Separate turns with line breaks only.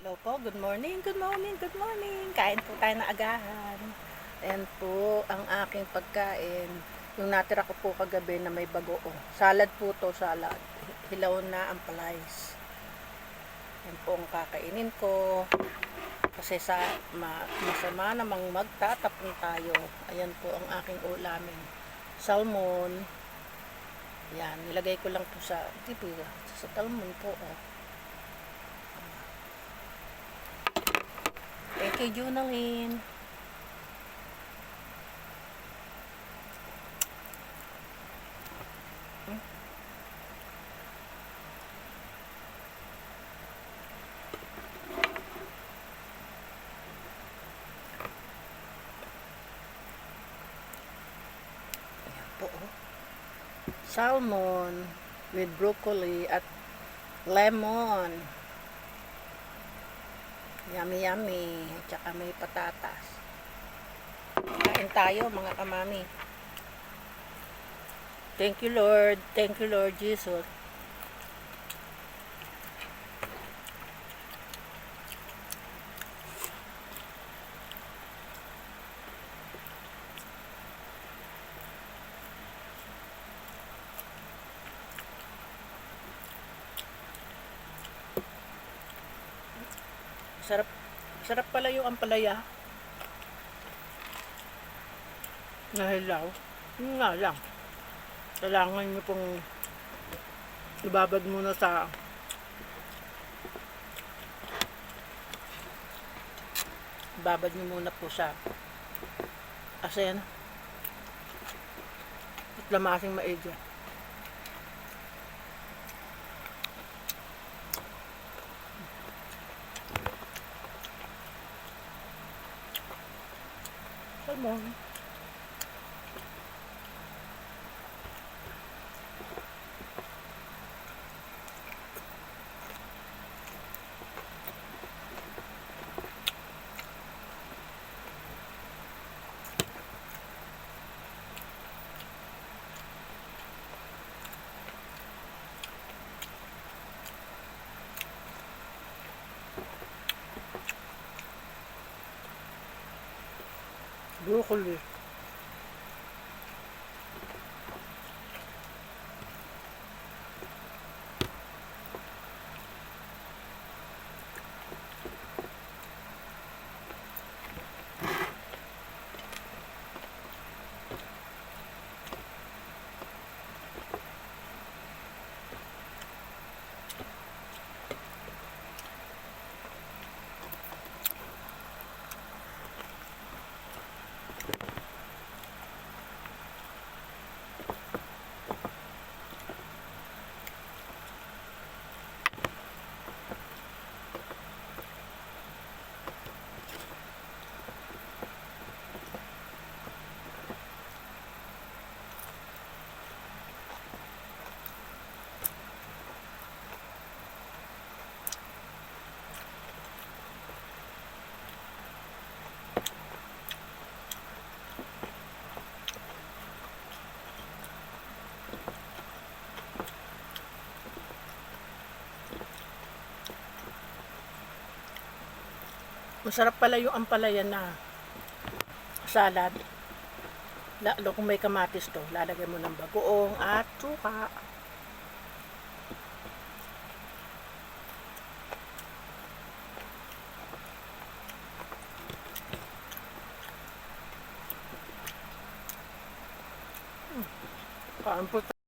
Hello po, good morning, good morning, good morning. Kain po tayo na agahan. Ayan po ang aking pagkain. Yung natira ko po kagabi na may bagoong. Salad po to, salad. Hilaw na ampalaya. Ayan po ang kakainin ko. Kasi masama namang magtatapon tayo. Ayan po ang aking ulamin. Salmon. Ayan, nilagay ko lang po sa salmon po. Oh. Thank you, Junaline. Ayan po, oh. Salmon with broccoli at lemon. Yummy, yummy. Tsaka may patatas. Kain tayo, mga kamami. Thank you, Lord. Thank you, Lord Jesus. Sarap pala yung ampalaya. Nahilaw. Yun nga lang. Kailangan nyo pong ibabad muna sa po sa asin at lamasing maigi. Salmon. Broccoli. Masarap pala yung ampalaya na salad. Lalo kung may kamatis to, lalagay mo ng bagoong at suka. Kain po